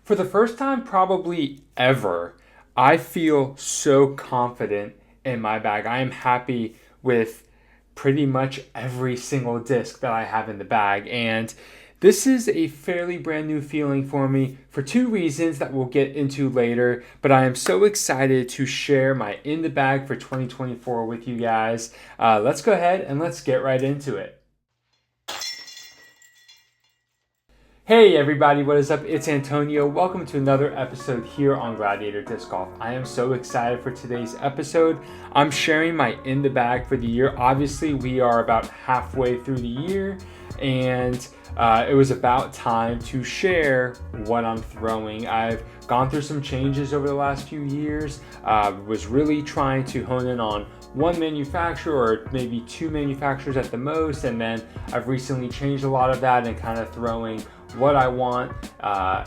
For the first time probably ever, I feel so confident in my bag. I am happy with pretty much every single disc that I have in the bag, and this is a fairly brand new feeling for me for two reasons that we'll get into later, but I am so excited to share my in the bag for 2024 with you guys. Let's go ahead and let's get right into it. Hey everybody, what is up? It's Antonio. Welcome to another episode here on Gladiator Disc Golf. I am so excited for today's episode. I'm sharing my in the bag for the year. Obviously, we are about halfway through the year, and it was about time to share what I'm throwing. I've gone through some changes over the last few years. Was really trying to hone in on one manufacturer or maybe two manufacturers at the most, and then I've recently changed a lot of that and kind of throwing what I want,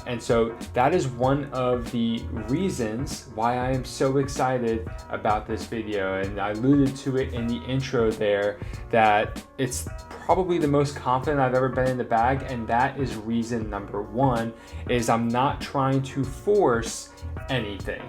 and so that is one of the reasons why I am so excited about this video. And I alluded to it in the intro there that it's probably the most confident I've ever been in the bag, and that is reason number one, is I'm not trying to force anything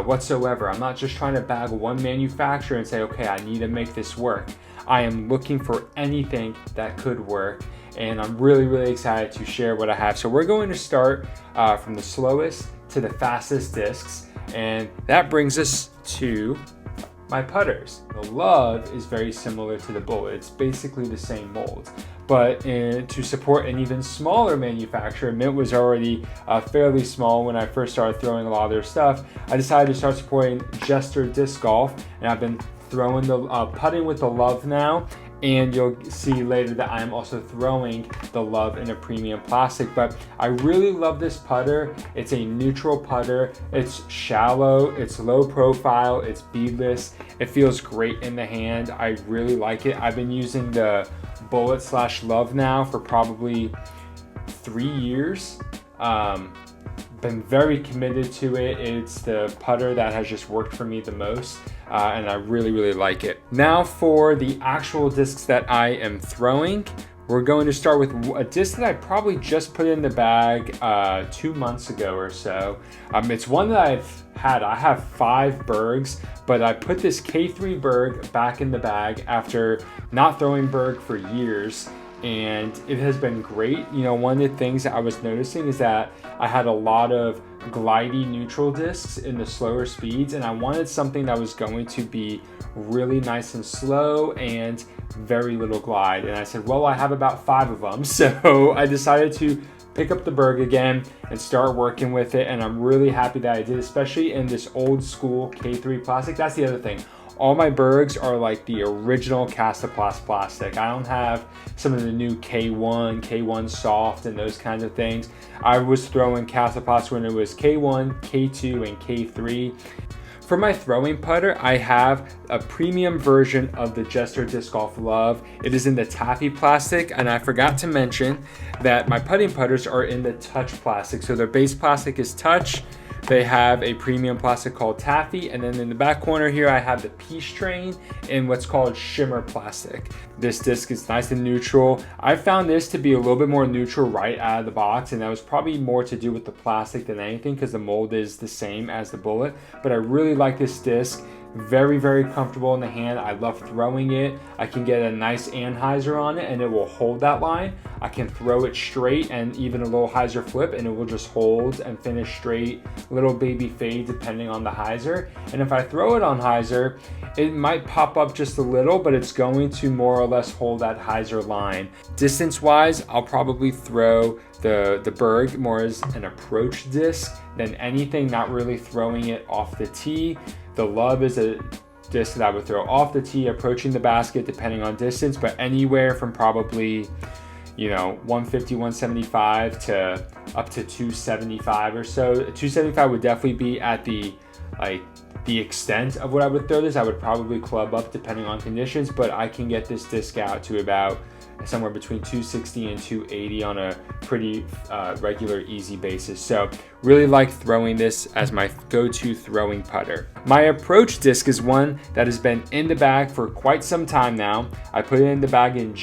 whatsoever. I'm not just trying to bag one manufacturer and say, okay, I need to make this work. I am looking for anything that could work, and I'm really excited to share what I have. So we're going to start from the slowest to the fastest discs, and that brings us to my putters. The Love is very similar to the Bullet. It's basically the same mold, but to support an even smaller manufacturer, Mint was already fairly small when I first started throwing a lot of their stuff. I decided to start supporting Jester Disc Golf, and I've been throwing the putting with the Love now, and you'll see later that I'm also throwing the Love in a premium plastic. But I really love this putter. It's a neutral putter. It's shallow, it's low profile, it's beadless. It feels great in the hand. I really like it. I've been using the Bullet/Love now for probably 3 years. Been very committed to it. It's the putter that has just worked for me the most, and I really like it. Now for the actual discs that I am throwing, we're going to start with a disc that I probably just put in the bag 2 months ago or so. It's one that I have 5 Bergs, but I put this K3 Berg back in the bag after not throwing Berg for years, and it has been great. You know, one of the things that I was noticing is that I had a lot of glidey neutral discs in the slower speeds, and I wanted something that was going to be really nice and slow and very little glide. And I said, well, I have about 5 of them, so I decided to pick up the Berg again and start working with it, and I'm really happy that I did, especially in this old school K3 plastic. That's the other thing. All my Bergs are like the original Kastaplast plastic. I don't have some of the new K1 soft and those kinds of things. I was throwing Kastaplast when it was K1, K2, and K3. For my throwing putter, I have a premium version of the Jester Disc Golf Love. It is in the taffy plastic, and I forgot to mention that my putting putters are in the touch plastic. So their base plastic is touch. They have a premium plastic called taffy, and then in the back corner here I have the Peace Train in what's called shimmer plastic. This disc is nice and neutral. I found this to be a little bit more neutral right out of the box, and that was probably more to do with the plastic than anything because the mold is the same as the Bullet. But I really like this disc. Very comfortable in the hand. I love throwing it. I can get a nice anhyzer on it and it will hold that line. I can throw it straight and even a little hyzer flip and it will just hold and finish straight, little baby fade depending on the hyzer. And if I throw it on hyzer, it might pop up just a little, but it's going to more or less hold that hyzer line. Distance wise, I'll probably throw the Berg more as an approach disc than anything, not really throwing it off the tee. The Love is a disc that I would throw off the tee, approaching the basket depending on distance, but anywhere from probably, 150, 175 to up to 275 or so. 275 would definitely be at the extent of what I would throw this. I would probably club up depending on conditions, but I can get this disc out to about somewhere between 260 and 280 on a pretty regular, easy basis. So really like throwing this as my go-to throwing putter. My approach disc is one that has been in the bag for quite some time now. I put it in the bag in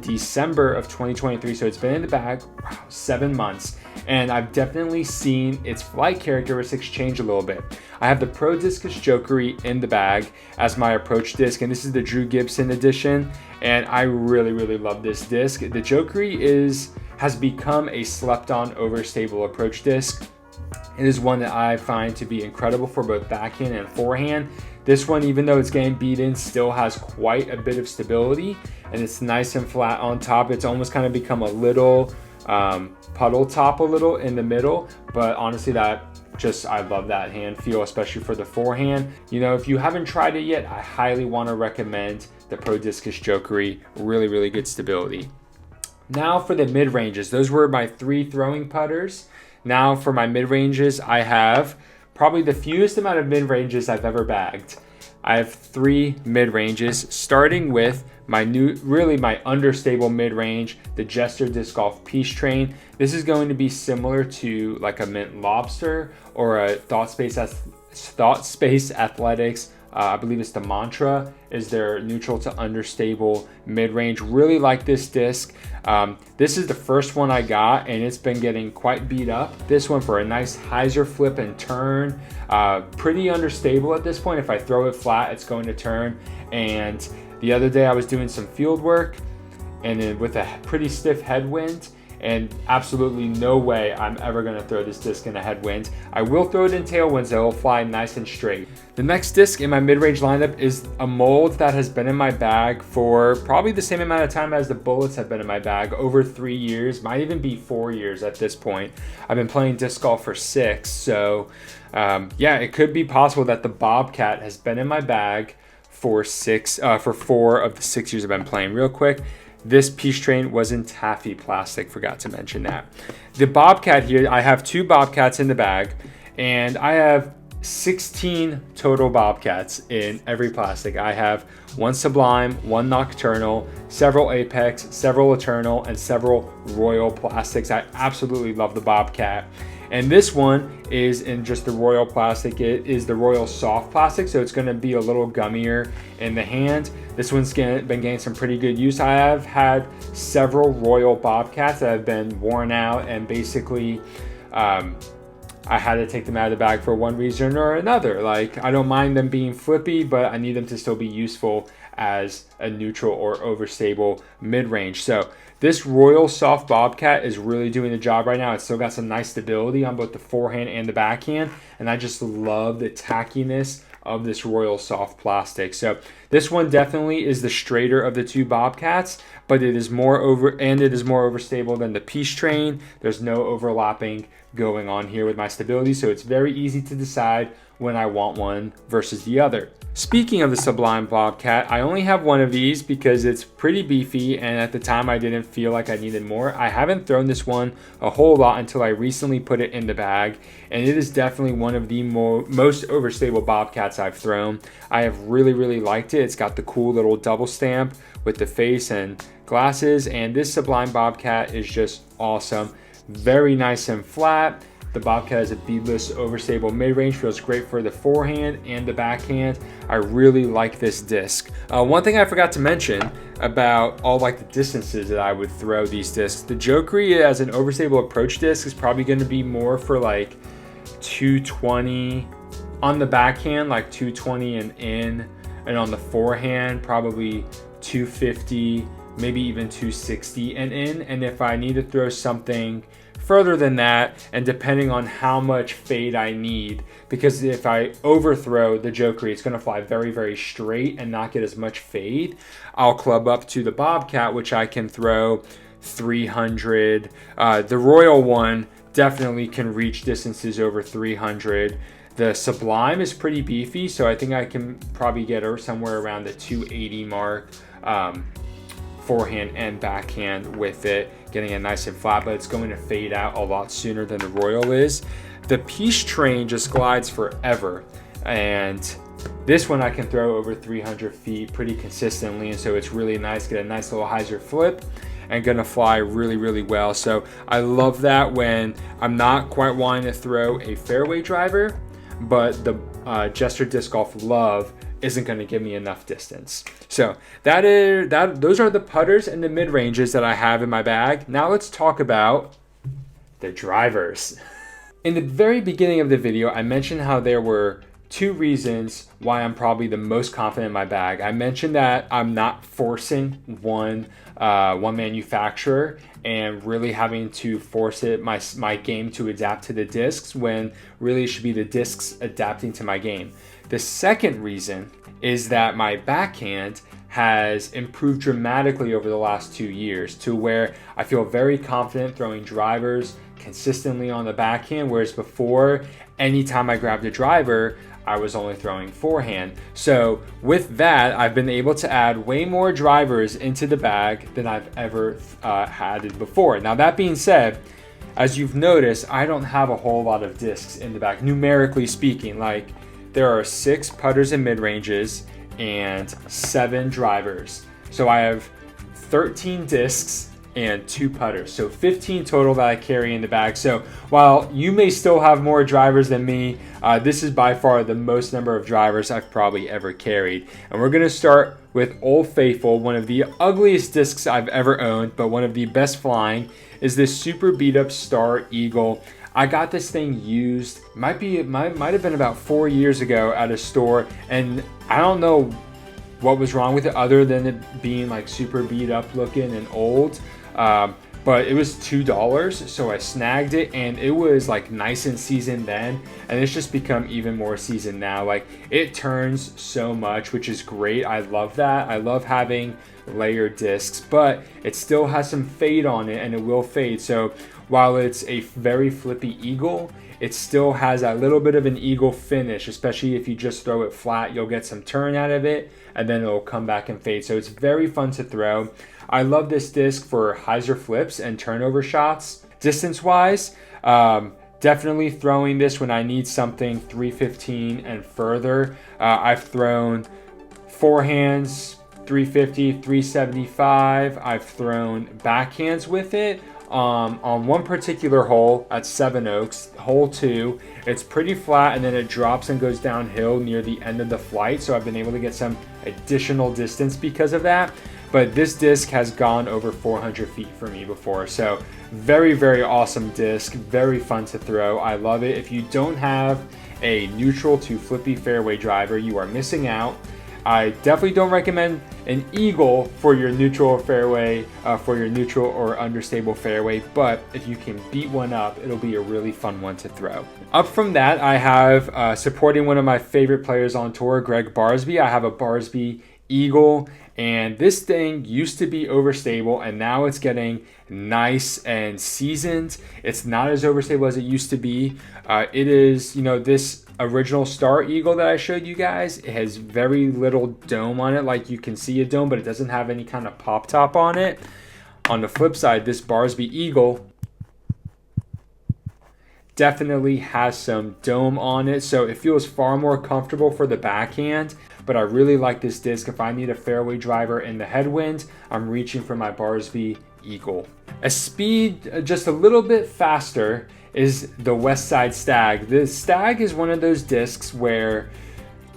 December of 2023, so it's been in the bag 7 months. and I've definitely seen its flight characteristics change a little bit. I have the Prodiscus Jokeri in the bag as my approach disc, and this is the Drew Gibson edition, and I really love this disc. The Jokeri has become a slept-on overstable approach disc. It is one that I find to be incredible for both backhand and forehand. This one, even though it's getting beat in, still has quite a bit of stability, and it's nice and flat on top. It's almost kind of become a little puddle top a little in the middle, but honestly I love that hand feel, especially for the forehand. You know, if you haven't tried it yet, I highly want to recommend the Prodiscus Jokeri. Really good stability. Now for the mid-ranges. Those were my 3 throwing putters. Now for my mid-ranges, I have probably the fewest amount of mid-ranges I've ever bagged. I have 3 mid-ranges, starting with my understable mid-range, the Jester Disc Golf Peace Train. This is going to be similar to like a Mint Lobster or a Thought Space Athletics. I believe it's the Mantra, is their neutral to understable mid-range. Really like this disc. This is the first one I got, and it's been getting quite beat up. This one for a nice hyzer flip and turn. Pretty understable at this point. If I throw it flat, it's going to turn. And the other day I was doing some field work, and then with a pretty stiff headwind, and absolutely no way I'm ever going to throw this disc in a headwind. I will throw it in tailwinds, so it'll fly nice and straight. The next disc in my mid-range lineup is a mold that has been in my bag for probably the same amount of time as the bullets have been in my bag, over 3 years, might even be 4 years at this point. I've been playing disc golf for 6, so yeah, it could be possible that the Bobcat has been in my bag for 4 of the 6 years I've been playing. Real quick, this Peace Train was in taffy plastic, forgot to mention that. The Bobcat here, I have 2 Bobcats in the bag, and I have 16 total Bobcats in every plastic. I have 1 Sublime, 1 Nocturnal, several Apex, several Eternal, and several Royal plastics. I absolutely love the Bobcat. And this one is in just the Royal plastic. It is the Royal soft plastic, so it's going to be a little gummier in the hand. This one's been getting some pretty good use. I have had several Royal Bobcats that have been worn out, and basically I had to take them out of the bag for one reason or another. Like, I don't mind them being flippy, but I need them to still be useful as a neutral or overstable mid-range. So this Royal Soft Bobcat is really doing the job right now. It's still got some nice stability on both the forehand and the backhand, and I just love the tackiness of this Royal Soft plastic. So this one definitely is the straighter of the 2 Bobcats, but it is more overstable than the Peace Train. There's no overlapping going on here with my stability, so it's very easy to decide when I want one versus the other. Speaking of the Sublime Bobcat, I only have 1 of these because it's pretty beefy, and at the time I didn't feel like I needed more. I haven't thrown this one a whole lot until I recently put it in the bag, and it is definitely one of the most overstable Bobcats I've thrown. I have really liked it. It's got the cool little double stamp with the face and glasses, and this Sublime Bobcat is just awesome. Very nice and flat. The Bobcat is a beadless overstable mid-range, feels great for the forehand and the backhand. I really like this disc. One thing I forgot to mention about all like the distances that I would throw these discs. The Jokeri as an overstable approach disc is probably going to be more for like 220 on the backhand, like 220 and in, and on the forehand probably 250, maybe even 260 and in. And if I need to throw something further than that, and depending on how much fade I need, because if I overthrow the Jokeri, it's going to fly very straight and not get as much fade, I'll club up to the Bobcat, which I can throw 300. The Royal one definitely can reach distances over 300. The Sublime is pretty beefy, so I think I can probably get her somewhere around the 280 mark, forehand and backhand with it, getting it nice and flat, but it's going to fade out a lot sooner than the Royal is. The Peace Train just glides forever, and this one I can throw over 300 feet pretty consistently, and so it's really nice. Get a nice little hyzer flip and gonna fly really well. So I love that when I'm not quite wanting to throw a fairway driver, but the Jester Disc Golf Love isn't going to give me enough distance. So those are the putters and the mid-ranges that I have in my bag. Now let's talk about the drivers. In the very beginning of the video, I mentioned how there were 2 reasons why I'm probably the most confident in my bag. I mentioned that I'm not forcing one manufacturer and really having to force my game to adapt to the discs, when really it should be the discs adapting to my game. The second reason is that my backhand has improved dramatically over the last 2 years, to where I feel very confident throwing drivers consistently on the backhand, whereas before, anytime I grabbed a driver, I was only throwing forehand. So with that, I've been able to add way more drivers into the bag than I've ever had before. Now that being said, as you've noticed, I don't have a whole lot of discs in the bag, numerically speaking. Like, there are 6 putters and mid-ranges and 7 drivers. So I have 13 discs and 2 putters, so 15 total that I carry in the bag. So while you may still have more drivers than me, this is by far the most number of drivers I've probably ever carried. And we're gonna start with Old Faithful. One of the ugliest discs I've ever owned, but one of the best flying, is this super beat up Star Eagle. I got this thing used, might have been about 4 years ago at a store, and I don't know what was wrong with it other than it being like super beat up looking and old. But it was $2, so I snagged it, and it was like nice and seasoned then, and it's just become even more seasoned now. Like, it turns so much, which is great. I love that. I love having layered discs, but it still has some fade on it, and it will fade. So while it's a very flippy eagle, it still has a little bit of an eagle finish, especially if you just throw it flat. You'll get some turn out of it, and then it'll come back and fade. So it's very fun to throw. I love this disc for hyzer flips and turnover shots. Distance-wise, definitely throwing this when I need something 315 and further. I've thrown forehands, 350, 375. I've thrown backhands with it. On one particular hole at Seven Oaks, hole 2, it's pretty flat, and then it drops and goes downhill near the end of the flight, so I've been able to get some additional distance because of that. But this disc has gone over 400 feet for me before, so very, very awesome disc, very fun to throw. I love it. If you don't have a neutral to flippy fairway driver, you are missing out. I definitely don't recommend an eagle for your neutral fairway, for your neutral or understable fairway, but if you can beat one up, it'll be a really fun one to throw. Up from that, I have supporting one of my favorite players on tour, Greg Barsby. I have a Barsby Eagle, and this thing used to be overstable, and now it's getting nice and seasoned. It's not as overstable as it used to be. It is, this original Star Eagle that I showed you guys, it has very little dome on it. Like, you can see a dome, but it doesn't have any kind of pop top on it. On the flip side, this Barsby Eagle definitely has some dome on it, so it feels far more comfortable for the backhand. But I really like this disc. If I need a fairway driver in the headwind, I'm reaching for my Barsby Eagle. A speed just a little bit faster is the Westside Stag. The Stag is one of those discs where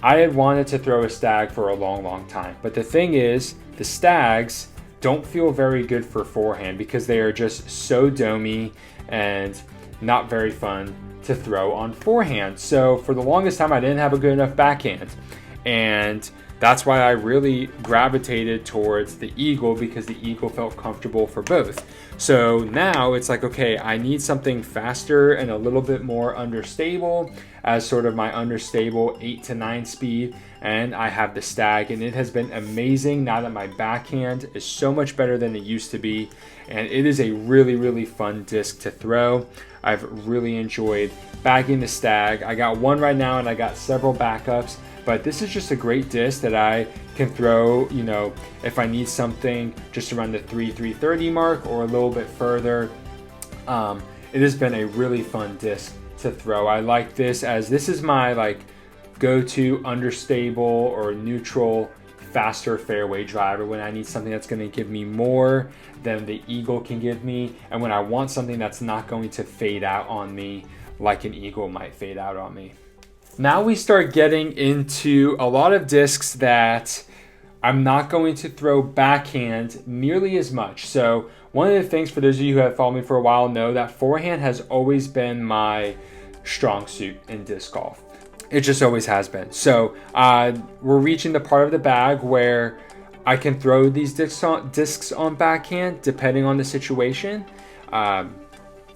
I had wanted to throw a Stag for a long time. But the thing is, the Stags don't feel very good for forehand because they are just so domey and not very fun to throw on forehand. So for the longest time, I didn't have a good enough backhand. And that's why I really gravitated towards the Eagle, because the Eagle felt comfortable for both. So now it's like, okay, I need something faster and a little bit more understable as sort of my understable 8 to 9 speed. And I have the Stag, and it has been amazing now that my backhand is so much better than it used to be. And it is a really fun disc to throw. I've really enjoyed bagging the Stag. I got one right now, and I got several backups. But this is just a great disc that I can throw, if I need something just around the 330 mark or a little bit further. It has been a really fun disc to throw. I like this, as this is my go-to understable or neutral faster fairway driver when I need something that's going to give me more than the Eagle can give me, and when I want something that's not going to fade out on me like an Eagle might fade out on me. Now we start getting into a lot of discs that I'm not going to throw backhand nearly as much. So one of the things, for those of you who have followed me for a while, know that forehand has always been my strong suit in disc golf. It just always has been. So we're reaching the part of the bag where I can throw these discs on backhand depending on the situation.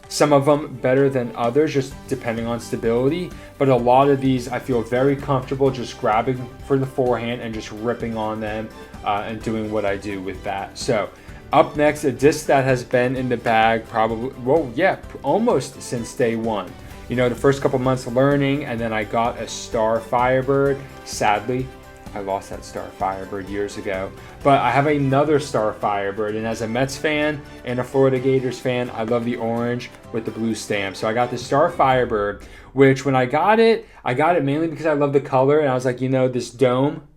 Some of them better than others, just depending on stability. But a lot of these, I feel very comfortable just grabbing for the forehand and just ripping on them and doing what I do with that. So up next, a disc that has been in the bag probably, well, yeah, almost since day one. You know, the first couple months learning, and then I got a Star Firebird. Sadly, I lost that Star Firebird years ago. But I have another Star Firebird, and as a Mets fan and a Florida Gators fan, I love the orange with the blue stamp. So I got the Star Firebird, which when I got it mainly because I love the color, and I was like, you know, this dome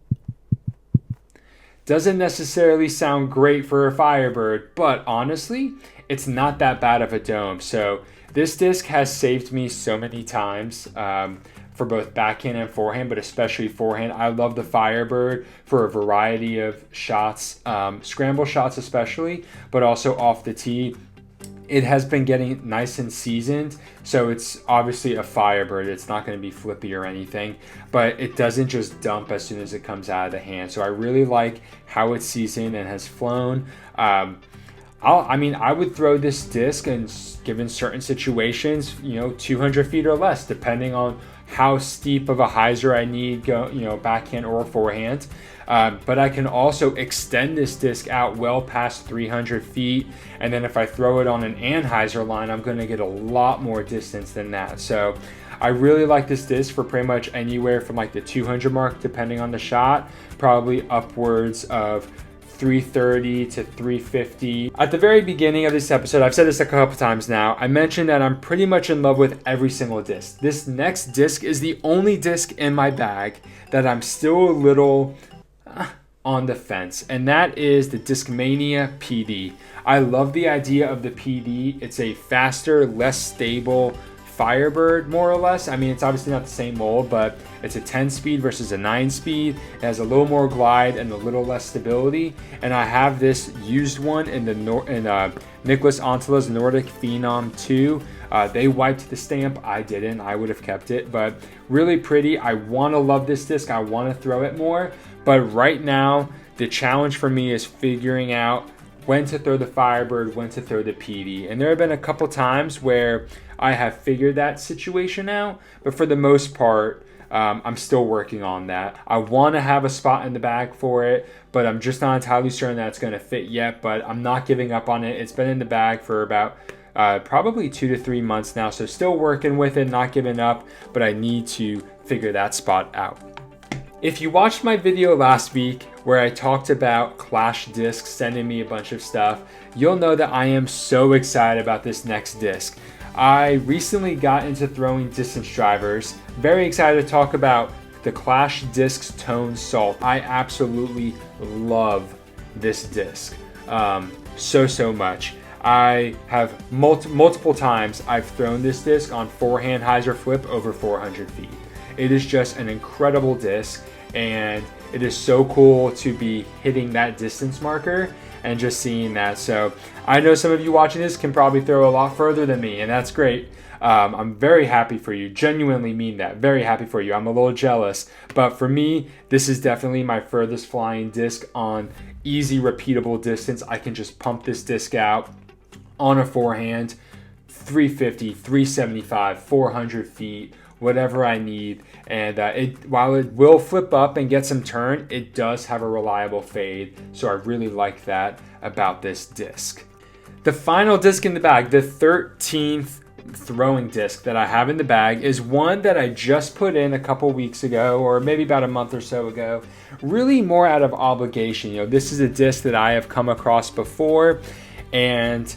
doesn't necessarily sound great for a Firebird, but honestly, it's not that bad of a dome. So this disc has saved me so many times. For both backhand and forehand, but especially forehand. I love the Firebird for a variety of shots, scramble shots especially, but also off the tee. It has been getting nice and seasoned, so it's obviously a Firebird. It's not going to be flippy or anything, but it doesn't just dump as soon as it comes out of the hand. So I really like how it's seasoned and has flown. I would throw this disc, and given certain situations, 200 feet or less, depending on how steep of a hyzer I need, backhand or forehand. But I can also extend this disc out well past 300 feet. And then if I throw it on an anhyzer line, I'm going to get a lot more distance than that. So I really like this disc for pretty much anywhere from like the 200 mark, depending on the shot, probably upwards of 330 to 350. At the very beginning of this episode, I've said this a couple times now, I mentioned that I'm pretty much in love with every single disc. This next disc is the only disc in my bag that I'm still a little on the fence, and that is the Discmania PD. I love the idea of the PD. It's a faster, less stable Firebird, more or less. I mean, it's obviously not the same mold, but it's a 10 speed versus a 9 speed. It has a little more glide and a little less stability. And I have this used one in the Nicholas Antela's Nordic Phenom 2. They wiped the stamp. I didn't. I would have kept it, but really pretty. I want to love this disc. I want to throw it more, but right now the challenge for me is figuring out when to throw the Firebird, when to throw the PD. And there have been a couple times where I have figured that situation out, but for the most part, I'm still working on that. I want to have a spot in the bag for it, but I'm just not entirely certain that it's going to fit yet, but I'm not giving up on it. It's been in the bag for about probably 2 to 3 months now, so still working with it, not giving up, but I need to figure that spot out. If you watched my video last week where I talked about Clash Discs sending me a bunch of stuff, you'll know that I am so excited about this next disc. I recently got into throwing distance drivers. Very excited to talk about the Clash Discs Tone Salt. I absolutely love this disc so much. I have multiple times I've thrown this disc on forehand hyzer flip over 400 feet. It is just an incredible disc, and it is so cool to be hitting that distance marker and just seeing that. So I know some of you watching this can probably throw a lot further than me, and that's great. I'm very happy for you. Genuinely mean that. Very happy for you. I'm a little jealous. But for me, this is definitely my furthest flying disc on easy, repeatable distance. I can just pump this disc out on a forehand, 350, 375, 400 feet, whatever I need. And while it will flip up and get some turn, it does have a reliable fade. So I really like that about this disc. The final disc in the bag, the 13th throwing disc that I have in the bag, is one that I just put in a couple weeks ago, or maybe about a month or so ago, really more out of obligation. This is a disc that I have come across before, and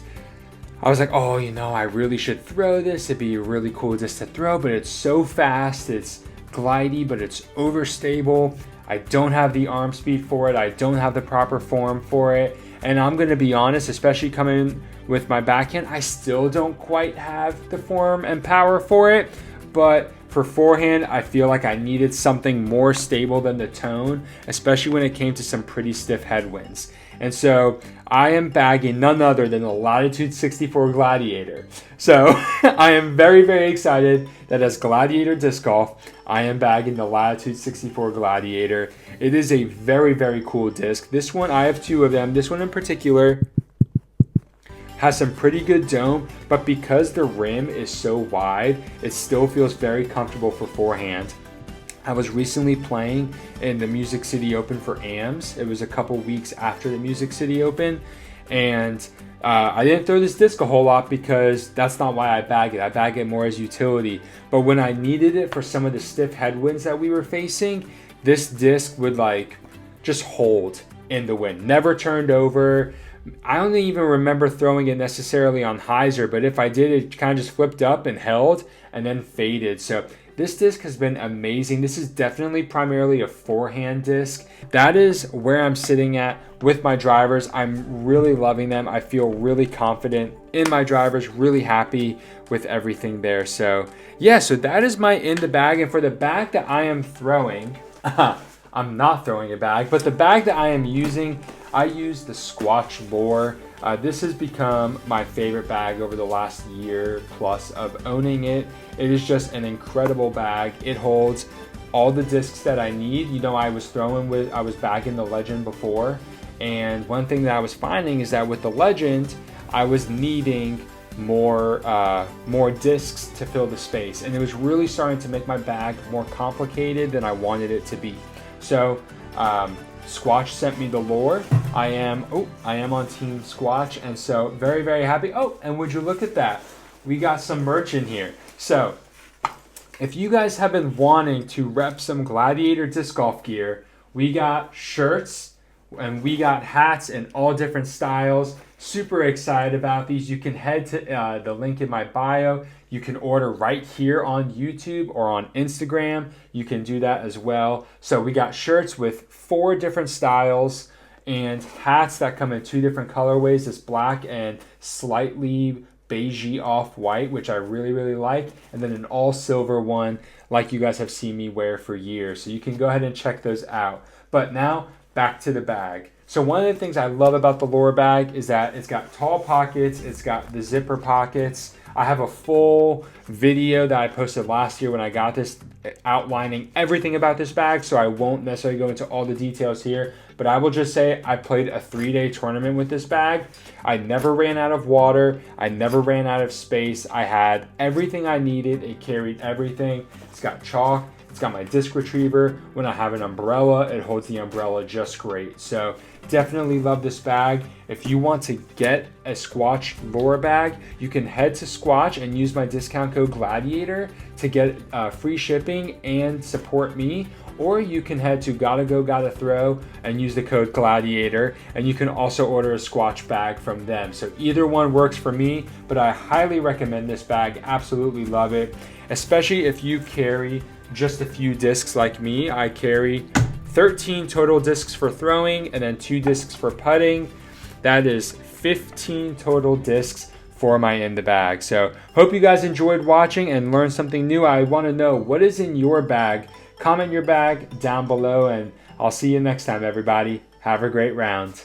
I was like, oh, I really should throw this. It'd be a really cool disc to throw, but it's so fast. It's glidey, but it's overstable. I don't have the arm speed for it. I don't have the proper form for it. And I'm going to be honest, especially coming with my backhand, I still don't quite have the form and power for it. But For forehand, I feel like I needed something more stable than the tone, especially when it came to some pretty stiff headwinds. And so I am bagging none other than the Latitude 64 Gladiator. So I am very, very excited that as Gladiator Disc Golf, I am bagging the Latitude 64 Gladiator. It is a very, very cool disc. This one, I have two of them. This one in particular has some pretty good dome, but because the rim is so wide, it still feels very comfortable for forehand. I was recently playing in the Music City Open for AMS. It was a couple weeks after the Music City Open, and I didn't throw this disc a whole lot because that's not why I bag it. I bag it more as utility. But when I needed it for some of the stiff headwinds that we were facing, this disc would like just hold in the wind. Never turned over. I don't even remember throwing it necessarily on hyzer, but if I did, it kind of just flipped up and held and then faded. So this disc has been amazing. This is definitely primarily a forehand disc. That is where I'm sitting at with my drivers. I'm really loving them. I feel really confident in my drivers, really happy with everything there. So yeah, so that is my in the bag. And for the bag that I am throwing, I'm not throwing a bag, but the bag that I am using, I use the Squatch Lure. This has become my favorite bag over the last year plus of owning it. It is just an incredible bag. It holds all the discs that I need. You know, I was bagging the Legend before, and one thing that I was finding is that with the Legend, I was needing more discs to fill the space, and it was really starting to make my bag more complicated than I wanted it to be. So Squatch sent me the lure. I am on Team Squatch, and so very, very happy. Oh, and would you look at that? We got some merch in here. So if you guys have been wanting to rep some Gladiator disc golf gear, we got shirts and we got hats in all different styles. Super excited about these. You can head to the link in my bio. You can order right here on YouTube or on Instagram. You can do that as well. So we got shirts with 4 different styles and hats that come in 2 different colorways. This black and slightly beigey off-white, which I really, really like. And then an all silver one like you guys have seen me wear for years. So you can go ahead and check those out. But now back to the bag. So one of the things I love about the Lure bag is that it's got tall pockets, it's got the zipper pockets. I have a full video that I posted last year when I got this outlining everything about this bag, so I won't necessarily go into all the details here, but I will just say I played a 3-day tournament with this bag. I never ran out of water. I never ran out of space. I had everything I needed. It carried everything. It's got chalk. It's got my disc retriever. When I have an umbrella, it holds the umbrella just great. So definitely love this bag. If you want to get a Squatch Lure bag, you can head to Squatch and use my discount code Gladiator to get free shipping and support me. Or you can head to Gotta Go Gotta Throw and use the code Gladiator, and you can also order a Squatch bag from them. So either one works for me, but I highly recommend this bag. Absolutely love it, especially if you carry just a few discs like me. I carry 13 total discs for throwing and then 2 discs for putting. That is 15 total discs for my in the bag. So hope you guys enjoyed watching and learned something new. I want to know what is in your bag. Comment your bag down below, and I'll see you next time, everybody. Have a great round.